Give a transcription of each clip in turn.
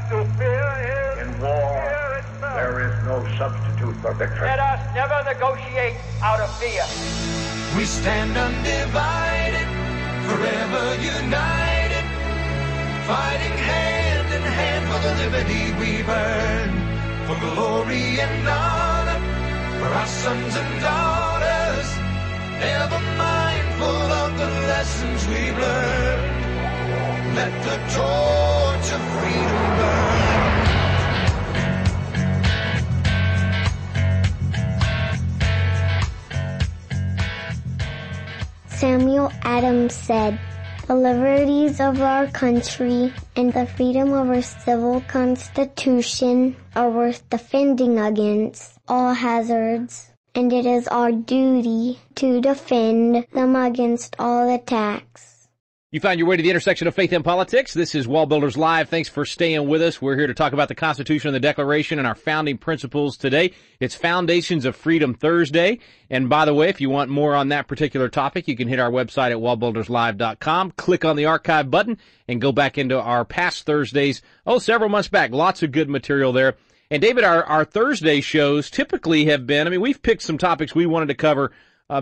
have to fear is In war, fear itself. there is no substitute for victory. Let us never negotiate out of fear. We stand undivided, forever united, fighting hand in hand for the liberty we've earned, for glory and honor, for our sons and daughters, ever mindful of the lessons we've learned. Let the torch of freedom burn. Samuel Adams said, "The liberties of our country and the freedom of our civil constitution are worth defending against all hazards, and it is our duty to defend them against all attacks." You found your way to the intersection of faith and politics. This is WallBuilders Live. Thanks for staying with us. We're here to talk about the Constitution and the Declaration and our founding principles today. It's Foundations of Freedom Thursday. And by the way, if you want more on that particular topic, you can hit our website at wallbuilderslive.com, click on the archive button, and go back into our past Thursdays, several months back. Lots of good material there. And David, our Thursday shows typically have been, we've picked some topics we wanted to cover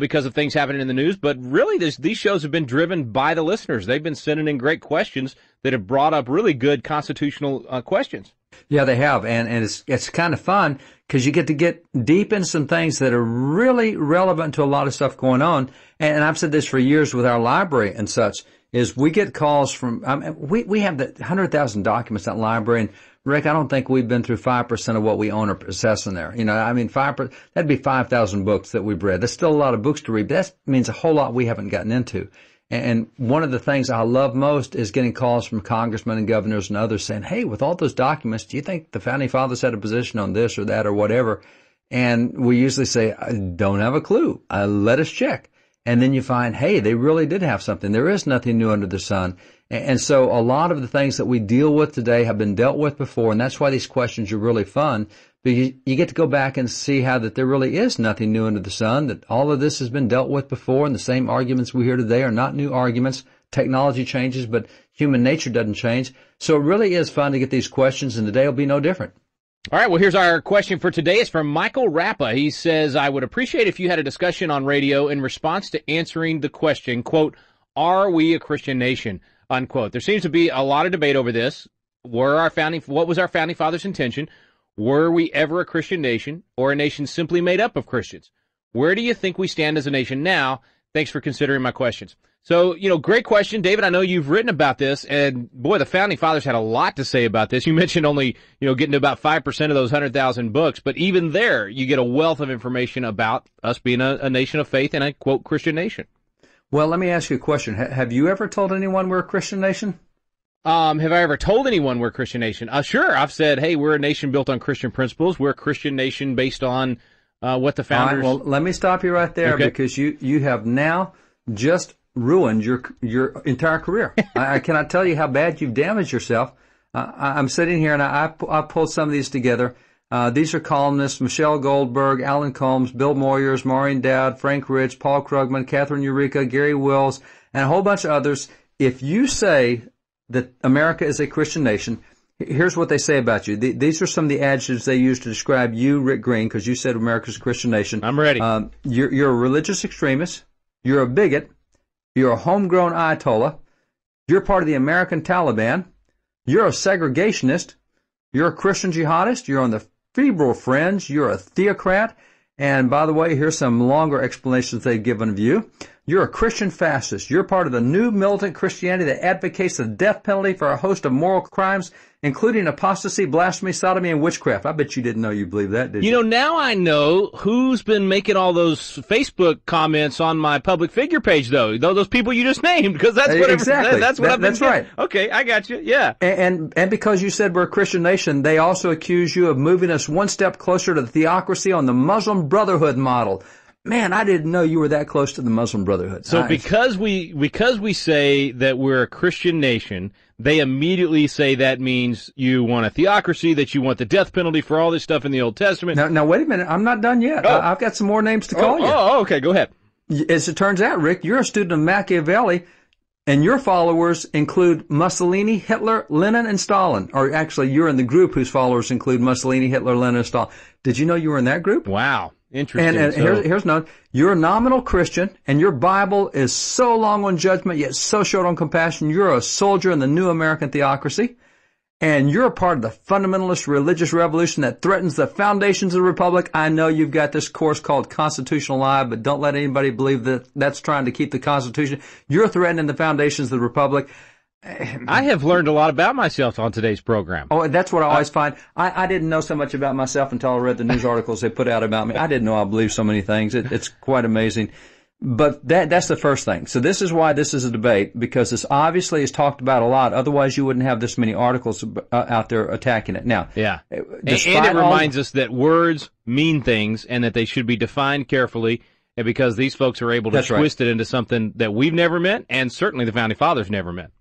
because of things happening in the news, but really these shows have been driven by the listeners. They've been sending in great questions that have brought up really good constitutional questions. Yeah, they have, and it's kind of fun because you get to get deep in some things that are really relevant to a lot of stuff going on. And I've said this for years with our library and such, is we get calls from, we have the 100,000 documents in that library, and Rick, I don't think we've been through 5% of what we own or possess in there. 5%, that'd be 5,000 books that we've read. That's still a lot of books to read, but that means a whole lot we haven't gotten into. And one of the things I love most is getting calls from congressmen and governors and others saying, "Hey, with all those documents, do you think the founding fathers had a position on this or that or whatever?" And we usually say, "I don't have a clue. Let us check." And then you find, hey, they really did have something. There is nothing new under the sun. And so a lot of the things that we deal with today have been dealt with before, and that's why these questions are really fun. But you get to go back and see how that there really is nothing new under the sun, that all of this has been dealt with before, and the same arguments we hear today are not new arguments. Technology changes, but human nature doesn't change. So it really is fun to get these questions, and today will be no different. All right, well, here's our question for today. It's from Michael Rappa. He says, "I would appreciate if you had a discussion on radio in response to answering the question, quote, are we a Christian nation, unquote. There seems to be a lot of debate over this. What was our founding fathers' intention? Were we ever a Christian nation or a nation simply made up of Christians? Where do you think we stand as a nation now? Thanks for considering my questions." So, great question. David, I know you've written about this, and boy, the founding fathers had a lot to say about this. You mentioned only, getting to about 5% of those 100,000 books, but even there, you get a wealth of information about us being a nation of faith and a, quote, Christian nation. Well, let me ask you a question. Have you ever told anyone we're a Christian nation? Have I ever told anyone we're a Christian nation? Sure. I've said, hey, we're a nation built on Christian principles. We're a Christian nation based on what the founders... All right, well, let me stop you right there, okay, because you have now just ruined your entire career. I cannot tell you how bad you've damaged yourself. I'm sitting here, and I pulled some of these together. These are columnists: Michelle Goldberg, Alan Combs, Bill Moyers, Maureen Dowd, Frank Rich, Paul Krugman, Catherine Eureka, Gary Wills, and a whole bunch of others. If you say that America is a Christian nation, here's what they say about you. These are some of the adjectives they use to describe you, Rick Green, because you said America's a Christian nation. I'm ready. You're a religious extremist. You're a bigot. You're a homegrown Ayatollah. You're part of the American Taliban. You're a segregationist. You're a Christian jihadist. You're on the febrile fringe. You're a theocrat. And by the way, here's some longer explanations they've given of you. You're a Christian fascist. You're part of the new militant Christianity that advocates the death penalty for a host of moral crimes, including apostasy, blasphemy, sodomy, and witchcraft. I bet you didn't know you believed that, did you? Now I know who's been making all those Facebook comments on my public figure page, though. Those people you just named, because that's what exactly. That's what I've been That's right. Okay, I got you. Yeah. And because you said we're a Christian nation, they also accuse you of moving us one step closer to the theocracy on the Muslim Brotherhood model. Man, I didn't know you were that close to the Muslim Brotherhood. So because we say that we're a Christian nation, they immediately say that means you want a theocracy, that you want the death penalty for all this stuff in the Old Testament. Now wait a minute. I'm not done yet. Oh. I've got some more names to call you. Oh, okay. Go ahead. As it turns out, Rick, you're a student of Machiavelli, And your followers include Mussolini, Hitler, Lenin, and Stalin. Or actually, you're in the group whose followers include Mussolini, Hitler, Lenin, and Stalin. Did you know you were in that group? Wow. Interesting. And here's another. You're a nominal Christian, and your Bible is so long on judgment, yet so short on compassion. You're a soldier in the new American theocracy, and you're a part of the fundamentalist religious revolution that threatens the foundations of the republic. I know you've got this course called Constitutional Lie, but don't let anybody believe that that's trying to keep the Constitution. You're threatening the foundations of the republic. I have learned a lot about myself on today's program. Oh, that's what I always find. I didn't know so much about myself until I read the news articles they put out about me. I didn't know I believed so many things. It's quite amazing. But that's the first thing. So this is why this is a debate, because this obviously is talked about a lot. Otherwise, you wouldn't have this many articles out there attacking it. Now, yeah, and it reminds us that words mean things and that they should be defined carefully. And because these folks are able to twist it into something that we've never meant, and certainly the Founding Fathers never meant.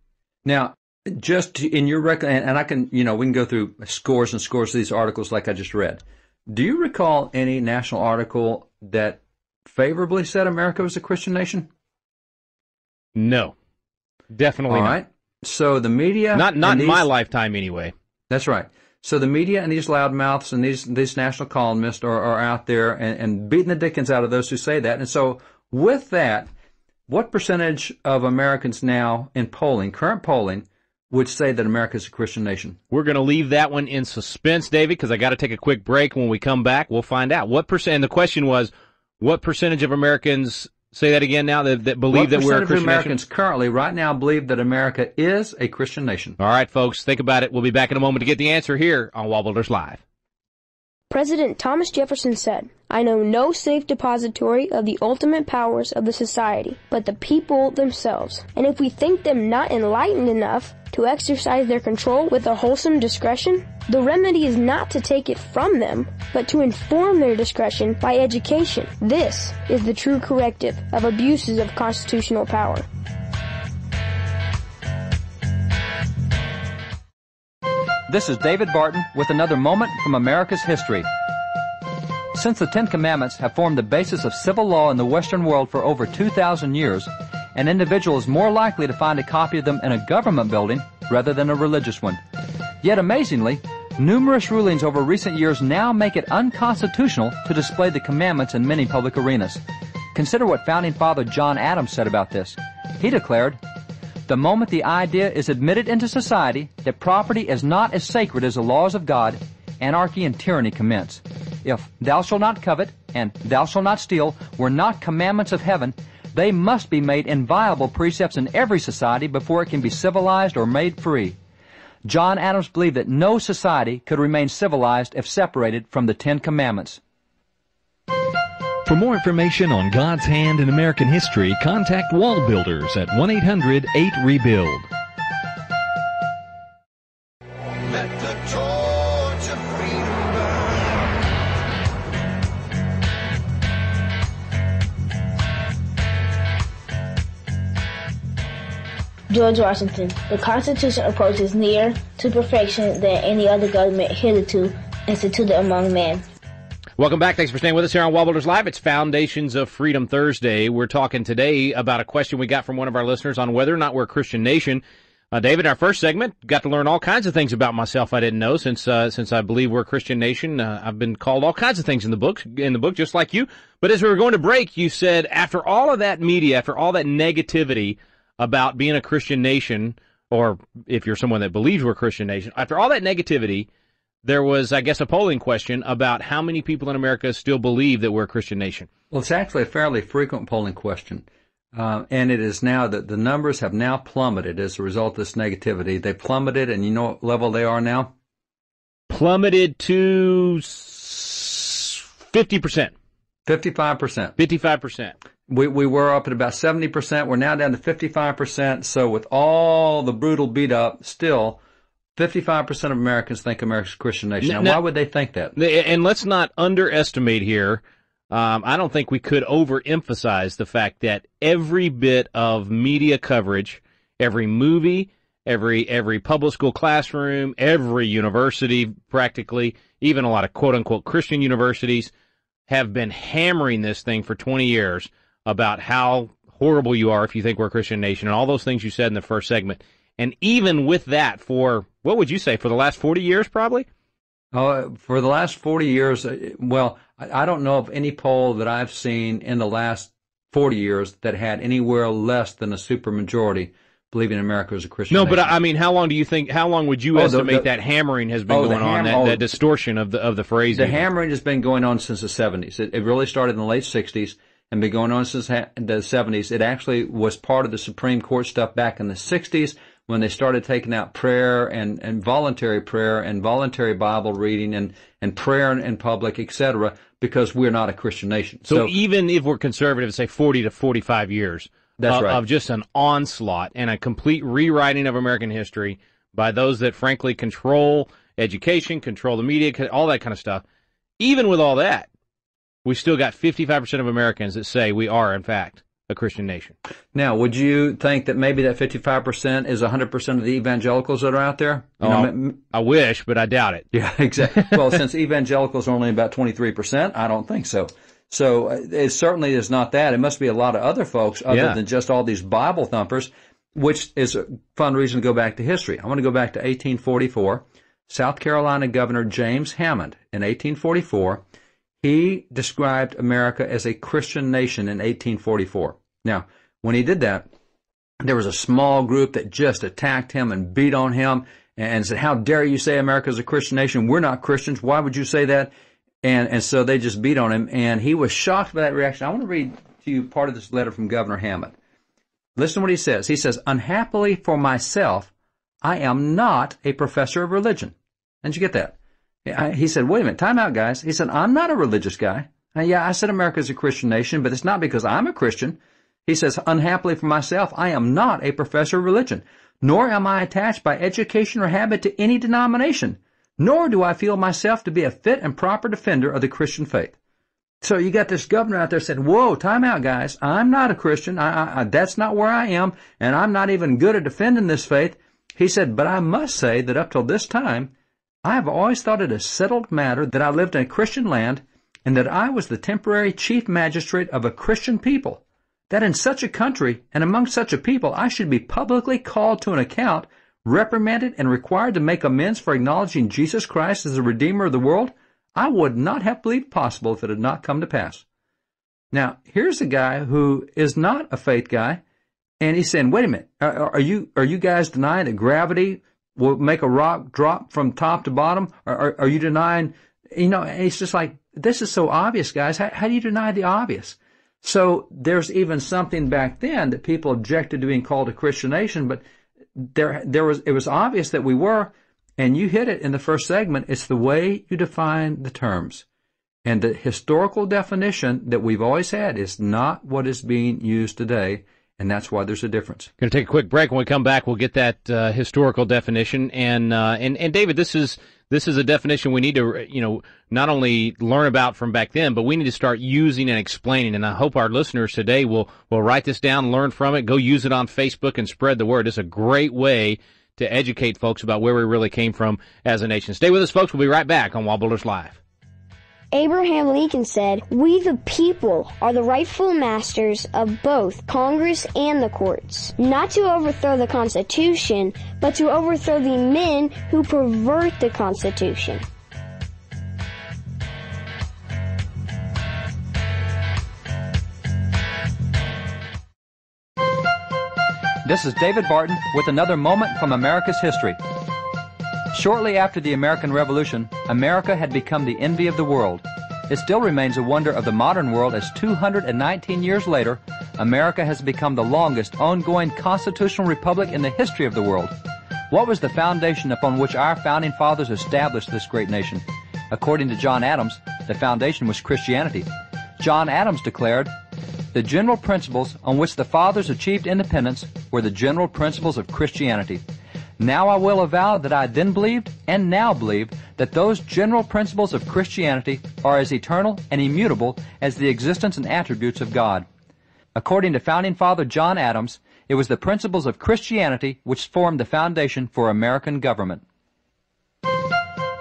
Now, just in your record, and I can, we can go through scores and scores of these articles like I just read. Do you recall any national article that favorably said America was a Christian nation? No, definitely not. All right. So the media, not in my lifetime anyway. That's right. So the media and these loudmouths and these national columnists are out there and beating the dickens out of those who say that. And so with that, what percentage of Americans now in polling, current polling, would say that America is a Christian nation? We're going to leave that one in suspense, David, because I got to take a quick break. When we come back, we'll find out. What percent? And the question was, what percentage of Americans, say that again now, that believe that we're a Christian nation? What percentage of Americans currently, right now, believe that America is a Christian nation? All right, folks, think about it. We'll be back in a moment to get the answer here on WallBuilders Live. President Thomas Jefferson said, "I know no safe depository of the ultimate powers of the society, but the people themselves. And if we think them not enlightened enough to exercise their control with a wholesome discretion, the remedy is not to take it from them, but to inform their discretion by education. This is the true corrective of abuses of constitutional power." This is David Barton with another moment from America's history. Since the Ten Commandments have formed the basis of civil law in the Western world for over 2,000 years, an individual is more likely to find a copy of them in a government building rather than a religious one. Yet amazingly, numerous rulings over recent years now make it unconstitutional to display the commandments in many public arenas. Consider what Founding Father John Adams said about this. He declared, "The moment the idea is admitted into society that property is not as sacred as the laws of God, anarchy and tyranny commence. If 'thou shalt not covet' and 'thou shalt not steal' were not commandments of heaven, they must be made inviolable precepts in every society before it can be civilized or made free." John Adams believed that no society could remain civilized if separated from the Ten Commandments. For more information on God's hand in American history, contact WallBuilders at 1-800-8-REBUILD. Let the torch of freedom burn. George Washington. The Constitution approaches nearer to perfection than any other government hitherto instituted among men. Welcome back. Thanks for staying with us here on WallBuilders Live. It's Foundations of Freedom Thursday. We're talking today about a question we got from one of our listeners on whether or not we're a Christian nation. David, in our first segment, got to learn all kinds of things about myself I didn't know since I believe we're a Christian nation. I've been called all kinds of things in the book, just like you. But as we were going to break, you said after all of that media, after all that negativity about being a Christian nation, or if you're someone that believes we're a Christian nation, after all that negativity, there was, I guess, a polling question about how many people in America still believe that we're a Christian nation. Well, it's actually a fairly frequent polling question. And it is now that the numbers have now plummeted as a result of this negativity. They plummeted, and you know what level they are now? Plummeted to 50%. 55%. 55%. We were up at about 70%. We're now down to 55%. So with all the brutal beat up, still 55% of Americans think America's a Christian nation. Now, why would they think that? And let's not underestimate here. I don't think we could overemphasize the fact that every bit of media coverage, every movie, every public school classroom, every university practically, even a lot of quote-unquote Christian universities, have been hammering this thing for 20 years about how horrible you are if you think we're a Christian nation, and all those things you said in the first segment. And even with that, for, what would you say, for the last 40 years probably? For the last 40 years, well, I don't know of any poll that I've seen in the last 40 years that had anywhere less than a supermajority believing America is a Christian nation. No, but I mean, how long would you estimate that hammering has been going on, that distortion of the phrase? The hammering has been going on since the 70s. It really started in the late 60s and been going on since the 70s. It actually was part of the Supreme Court stuff back in the 60s when they started taking out prayer and voluntary Bible reading and prayer in public, etc., because we're not a Christian nation. So even if we're conservative, say 40 to 45 years, that's right, of just an onslaught and a complete rewriting of American history by those that frankly control education, control the media, all that kind of stuff. Even with all that, we still got 55% of Americans that say we are, in fact, a Christian nation. Now, would you think that maybe that 55% is 100% of the evangelicals that are out there? I wish, but I doubt it. Yeah, exactly. Well, since evangelicals are only about 23%, I don't think so. So it certainly is not that. It must be a lot of other folks other than just all these Bible thumpers, which is a fun reason to go back to history. I want to go back to 1844. South Carolina Governor James Hammond, in 1844, he described America as a Christian nation in 1844. Now, when he did that, there was a small group that just attacked him and beat on him and said, "How dare you say America is a Christian nation? We're not Christians. Why would you say that?" And so they just beat on him, and he was shocked by that reaction. I want to read to you part of this letter from Governor Hammond. Listen to what he says. He says, "Unhappily for myself, I am not a professor of religion." Did you get that? He said, "Wait a minute, time out, guys." He said, "I'm not a religious guy. Yeah, I said America is a Christian nation, but it's not because I'm a Christian." He says, "Unhappily for myself, I am not a professor of religion, nor am I attached by education or habit to any denomination, nor do I feel myself to be a fit and proper defender of the Christian faith." So you got this governor out there saying, "Whoa, time out, guys. I'm not a Christian. That's not where I am, and I'm not even good at defending this faith." He said, "But I must say that up till this time, I have always thought it a settled matter that I lived in a Christian land and that I was the temporary chief magistrate of a Christian people, that in such a country and among such a people I should be publicly called to an account, reprimanded, and required to make amends for acknowledging Jesus Christ as the Redeemer of the world. I would not have believed possible if it had not come to pass." Now, here's a guy who is not a faith guy, and he's saying, "Wait a minute, are you guys denying that gravity will make a rock drop from top to bottom? Are you denying, and it's just like, this is so obvious, guys. How do you deny the obvious?" So there's even something back then that people objected to being called a Christian nation, but it was obvious that we were, and you hit it in the first segment. It's the way you define the terms. And the historical definition that we've always had is not what is being used today, and that's why there's a difference. Going to take a quick break. When we come back, we'll get that historical definition. And David, this is a definition we need to, not only learn about from back then, but we need to start using and explaining. And I hope our listeners today will write this down, learn from it, go use it on Facebook and spread the word. It's a great way to educate folks about where we really came from as a nation. Stay with us, folks. We'll be right back on WallBuilders Live. Abraham Lincoln said, "We the people are the rightful masters of both Congress and the courts, not to overthrow the Constitution, but to overthrow the men who pervert the Constitution." This is David Barton with another moment from America's history. Shortly after the American Revolution, America had become the envy of the world. It still remains a wonder of the modern world as 219 years later, America has become the longest ongoing constitutional republic in the history of the world. What was the foundation upon which our founding fathers established this great nation? According to John Adams, the foundation was Christianity. John Adams declared, "The general principles on which the fathers achieved independence were the general principles of Christianity. Now I will avow that I then believed, and now believe, that those general principles of Christianity are as eternal and immutable as the existence and attributes of God." According to founding father John Adams, it was the principles of Christianity which formed the foundation for American government.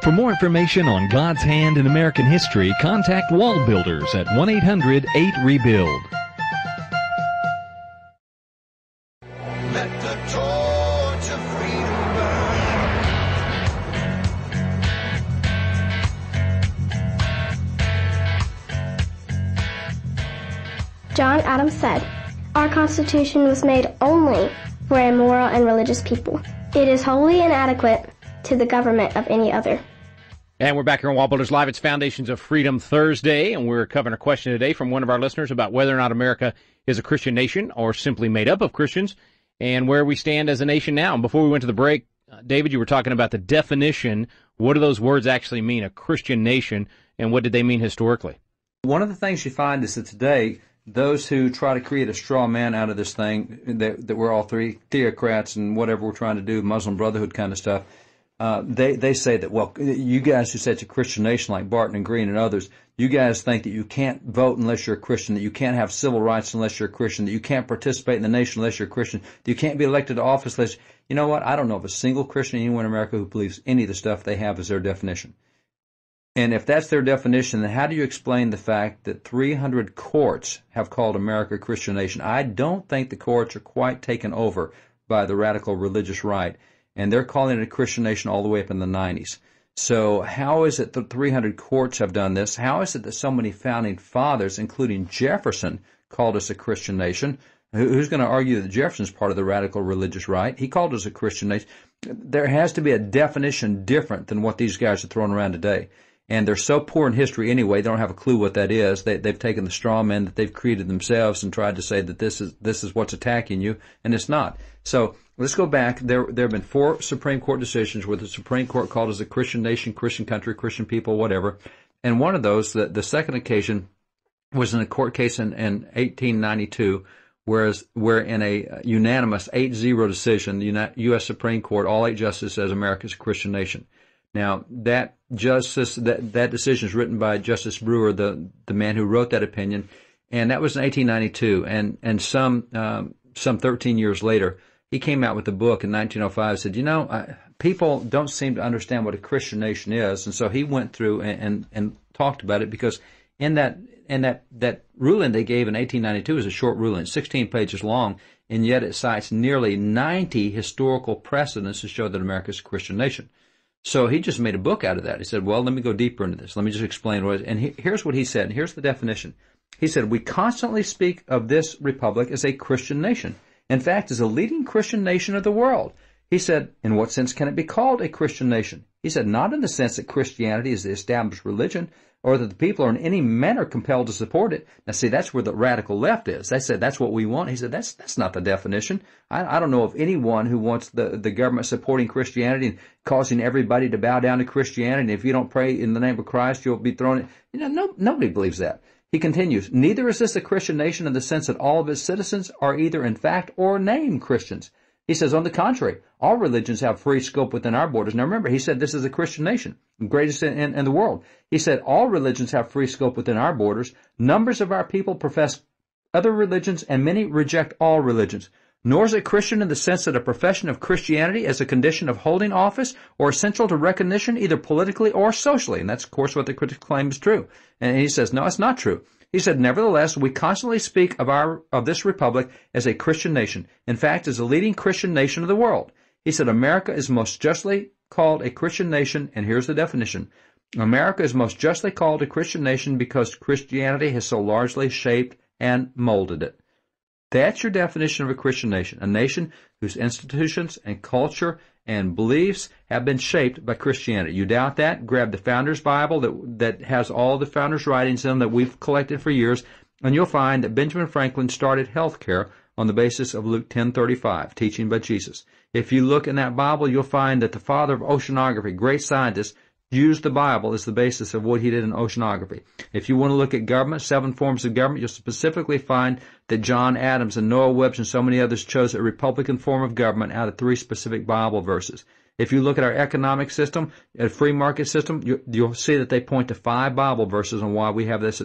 For more information on God's hand in American history, contact WallBuilders at 1-800-8-REBUILD. let the torch of freedom burn. John Adams said, "Our Constitution was made only for a moral and religious people. It is wholly inadequate to the government of any other." And we're back here on WallBuilders Live. It's Foundations of Freedom Thursday, and we're covering a question today from one of our listeners about whether or not America is a Christian nation or simply made up of Christians, and where we stand as a nation now. And before we went to the break, David, you were talking about the definition. What do those words actually mean, a Christian nation, and what did they mean historically? One of the things you find is that today, those who try to create a straw man out of this thing, that we're all three theocrats and whatever we're trying to do, Muslim Brotherhood kind of stuff, they say that, well, you guys who say it's a Christian nation like Barton and Green and others, you guys think that you can't vote unless you're a Christian, that you can't have civil rights unless you're a Christian, that you can't participate in the nation unless you're a Christian, that you can't be elected to office unless... You know what? I don't know of a single Christian anywhere in America who believes any of the stuff they have is their definition. And if that's their definition, then how do you explain the fact that 300 courts have called America a Christian nation? I don't think the courts are quite taken over by the radical religious right. And they're calling it a Christian nation all the way up in the 90s. So how is it that 300 courts have done this? How is it that so many founding fathers, including Jefferson, called us a Christian nation? Who's going to argue that Jefferson's part of the radical religious right? He called us a Christian nation. There has to be a definition different than what these guys are throwing around today. And they're so poor in history anyway, they don't have a clue what that is. They've taken the straw man that they've created themselves and tried to say that this is what's attacking you, and it's not. So let's go back. There have been 4 Supreme Court decisions where the Supreme Court called us a Christian nation, Christian country, Christian people, whatever. And one of those, the second occasion, was in a court case in 1892, where in a unanimous 8-0 decision, the U.S. Supreme Court, all 8 justices, says America is a Christian nation. Now, that decision is written by Justice Brewer, the man who wrote that opinion, and that was in 1892. And some 13 years later, he came out with a book in 1905, said, people don't seem to understand what a Christian nation is, and so he went through and talked about it, because in that ruling they gave in 1892 is a short ruling, 16 pages long, and yet it cites nearly 90 historical precedents to show that America is a Christian nation. So he just made a book out of that. He said, well, let me go deeper into this. Let me just explain what it is. And here's what he said. Here's the definition. He said, we constantly speak of this republic as a Christian nation. In fact, as a leading Christian nation of the world. He said, in what sense can it be called a Christian nation? He said, not in the sense that Christianity is the established religion, or that the people are in any manner compelled to support it. Now, see, that's where the radical left is. They said, that's what we want. He said, that's not the definition. I don't know of anyone who wants the government supporting Christianity and causing everybody to bow down to Christianity. And if you don't pray in the name of Christ, you'll be thrown in. Nobody believes that. He continues, neither is this a Christian nation in the sense that all of its citizens are either in fact or name Christians. He says, on the contrary, all religions have free scope within our borders. Now remember, he said this is a Christian nation, the greatest in the world. He said all religions have free scope within our borders. Numbers of our people profess other religions, and many reject all religions. Nor is it Christian in the sense that a profession of Christianity is a condition of holding office or essential to recognition either politically or socially. And that's, of course, what the critics claim is true. And he says, no, it's not true. He said, nevertheless, we constantly speak of this republic as a Christian nation. In fact, as the leading Christian nation of the world. He said, America is most justly called a Christian nation, and here's the definition. America is most justly called a Christian nation because Christianity has so largely shaped and molded it. That's your definition of a Christian nation, a nation whose institutions and culture and beliefs have been shaped by Christianity. You doubt that? Grab the Founders Bible that has all the Founders' writings in them that we've collected for years, and you'll find that Benjamin Franklin started healthcare on the basis of Luke 10:35, teaching by Jesus. If you look in that Bible, you'll find that the father of oceanography, great scientist, used the Bible as the basis of what he did in oceanography. If you want to look at government, 7 forms of government, you'll specifically find that John Adams and Noah Webster and so many others chose a Republican form of government out of 3 specific Bible verses. If you look at our economic system, a free market system, you'll see that they point to 5 Bible verses on why we have this.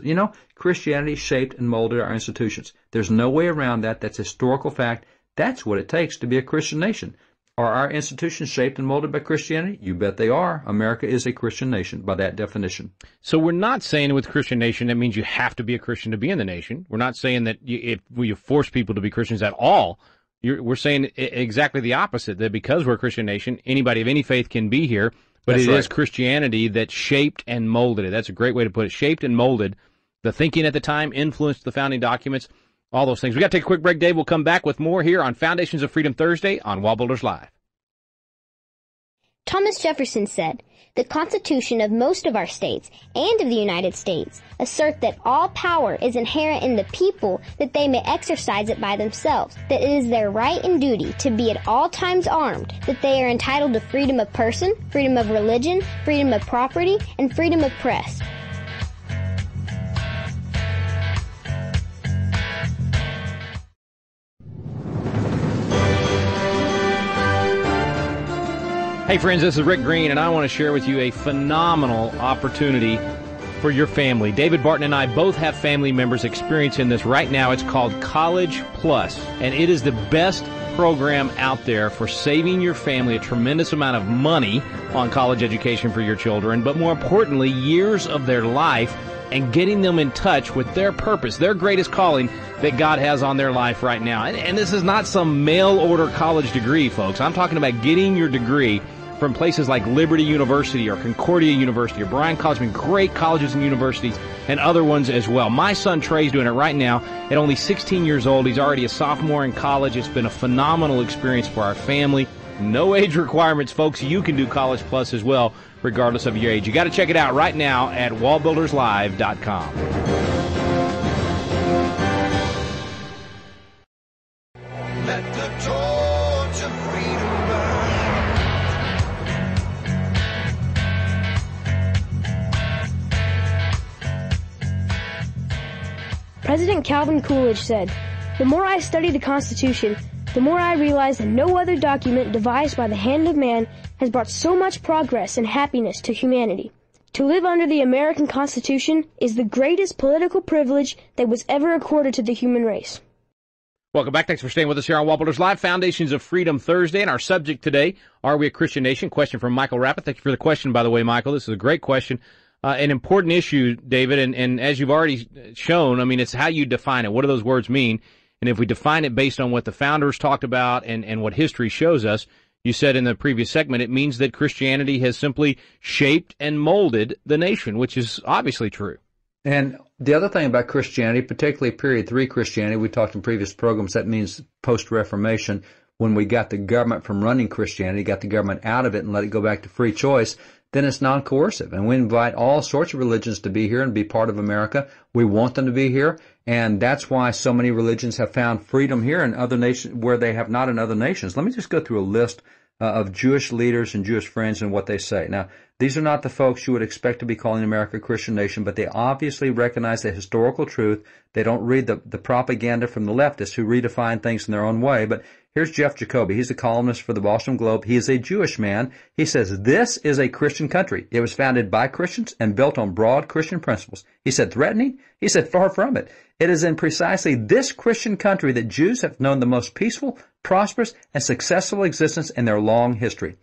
Christianity shaped and molded our institutions. There's no way around that. That's historical fact. That's what it takes to be a Christian nation. Are our institutions shaped and molded by Christianity? You bet they are. America is a Christian nation by that definition. So we're not saying with Christian nation that means you have to be a Christian to be in the nation. We're not saying that if we force people to be Christians at all. we're saying exactly the opposite, that because we're a Christian nation, anybody of any faith can be here, but it is Christianity that shaped and molded it. That's a great way to put it. Shaped and molded the thinking at the time, influenced the founding documents, all those things. We got to take a quick break, Dave. We'll come back with more here on Foundations of Freedom Thursday on WallBuilders Live. Thomas Jefferson said, "The Constitution of most of our states and of the United States assert that all power is inherent in the people, that they may exercise it by themselves, that it is their right and duty to be at all times armed, that they are entitled to freedom of person, freedom of religion, freedom of property, and freedom of press." Hey friends, this is Rick Green, and I want to share with you a phenomenal opportunity for your family. David Barton and I both have family members experiencing this right now. It's called College Plus, and it is the best program out there for saving your family a tremendous amount of money on college education for your children, but more importantly, years of their life and getting them in touch with their purpose, their greatest calling that God has on their life right now. And this is not some mail-order college degree, folks. I'm talking about getting your degree from places like Liberty University or Concordia University or Bryan College, great colleges and universities, and other ones as well. My son Trey's doing it right now at only 16 years old. He's already a sophomore in college. It's been a phenomenal experience for our family. No age requirements, folks. You can do College Plus as well, regardless of your age. You got to check it out right now at wallbuilderslive.com. Let the torch of freedom burn. President Calvin Coolidge said, "The more I study the Constitution, the more I realize that no other document devised by the hand of man has brought so much progress and happiness to humanity. To live under the American Constitution is the greatest political privilege that was ever accorded to the human race." Welcome back. Thanks for staying with us here on WallBuilders Live, Foundations of Freedom Thursday. And our subject today, are we a Christian nation? Question from Michael Rappa. Thank you for the question, by the way, Michael. This is a great question. An important issue, David, and as you've already shown, I mean, it's how you define it. What do those words mean? And if we define it based on what the founders talked about and what history shows us, you said in the previous segment, it means that Christianity has simply shaped and molded the nation, which is obviously true. And the other thing about Christianity, particularly period 3 Christianity, we talked in previous programs, that means post-Reformation, when we got the government from running Christianity, got the government out of it and let it go back to free choice, then it's non-coercive. And we invite all sorts of religions to be here and be part of America. We want them to be here. And that's why so many religions have found freedom here in other nations where they have not in other nations. Let me just go through a list of Jewish leaders and Jewish friends and what they say. Now, these are not the folks you would expect to be calling America a Christian nation, but they obviously recognize the historical truth. They don't read the propaganda from the leftists who redefine things in their own way. But here's Jeff Jacoby. He's a columnist for the Boston Globe. He is a Jewish man. He says, "This is a Christian country. It was founded by Christians and built on broad Christian principles." He said, "Threatening?" He said, "Far from it. It is in precisely this Christian country that Jews have known the most peaceful, prosperous, and successful existence in their long history."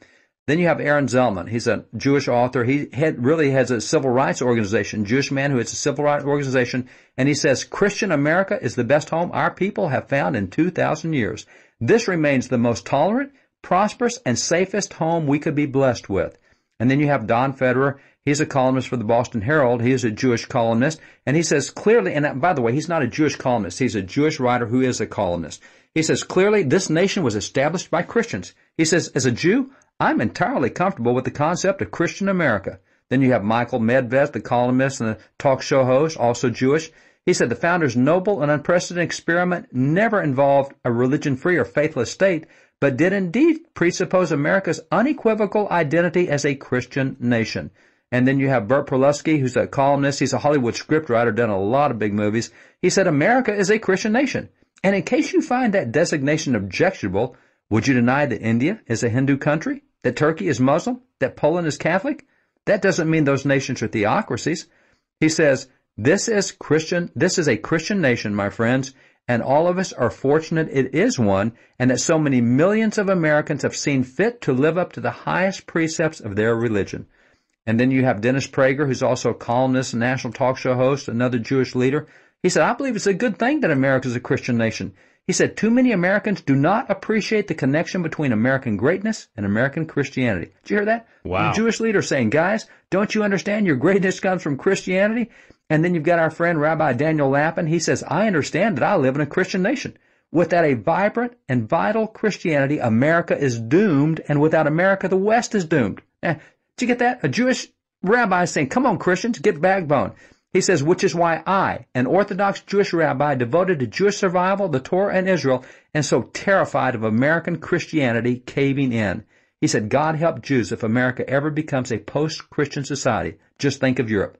Then you have Aaron Zellman. He's a Jewish author. He really has a civil rights organization, Jewish man who has a civil rights organization. And he says, "Christian America is the best home our people have found in 2,000 years. This remains the most tolerant, prosperous, and safest home we could be blessed with." And then you have Don Federer. He's a columnist for the Boston Herald. He is a Jewish columnist. And he says clearly, and by the way, he's not a Jewish columnist. He's a Jewish writer who is a columnist. He says clearly this nation was established by Christians. He says, "As a Jew, I'm entirely comfortable with the concept of Christian America." Then you have Michael Medved, the columnist and the talk show host, also Jewish. He said the founders' noble and unprecedented experiment never involved a religion-free or faithless state, but did indeed presuppose America's unequivocal identity as a Christian nation. And then you have Bert Perlusky, who's a columnist. He's a Hollywood scriptwriter, done a lot of big movies. He said America is a Christian nation. And in case you find that designation objectionable, would you deny that India is a Hindu country, that Turkey is Muslim, that Poland is Catholic? That doesn't mean those nations are theocracies. He says, this is a Christian nation, my friends, and all of us are fortunate it is one, and that so many millions of Americans have seen fit to live up to the highest precepts of their religion. And then you have Dennis Prager, who's also a columnist and national talk show host, another Jewish leader. He said, "I believe it's a good thing that America is a Christian nation." He said, too many Americans do not appreciate the connection between American greatness and American Christianity. Did you hear that? Wow. A Jewish leader saying, guys, don't you understand your greatness comes from Christianity? And then you've got our friend Rabbi Daniel Lapin. He says, I understand that I live in a Christian nation. Without a vibrant and vital Christianity, America is doomed, and without America, the West is doomed. Did you get that? A Jewish rabbi saying, come on, Christians, get backbone. He says, which is why I, an Orthodox Jewish rabbi devoted to Jewish survival, the Torah, and Israel, am so terrified of American Christianity caving in. He said, God help Jews if America ever becomes a post-Christian society. Just think of Europe.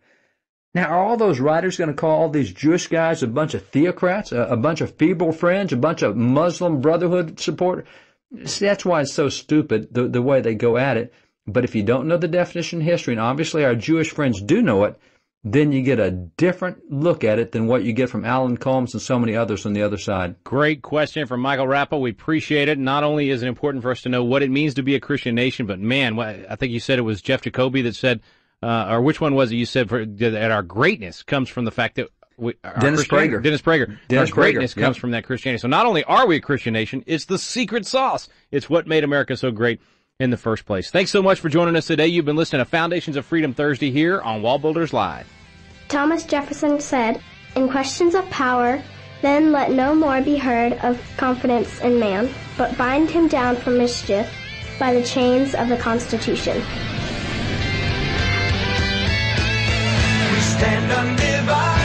Now, are all those writers going to call all these Jewish guys a bunch of theocrats, a bunch of feeble friends, a bunch of Muslim Brotherhood supporters? See, that's why it's so stupid, the way they go at it. But if you don't know the definition of history, and obviously our Jewish friends do know it, then you get a different look at it than what you get from Alan Colmes and so many others on the other side. Great question from Michael Rappa. We appreciate it. Not only is it important for us to know what it means to be a Christian nation, but man, I think you said it was Jeff Jacoby that said, or which one was it you said that our greatness comes from the fact that Dennis Prager. Our greatness comes from that Christianity. So not only are we a Christian nation, it's the secret sauce. It's what made America so great in the first place. Thanks so much for joining us today. You've been listening to Foundations of Freedom Thursday here on WallBuilders Live. Thomas Jefferson said, in questions of power, then let no more be heard of confidence in man, but bind him down for mischief by the chains of the Constitution. We stand undivided.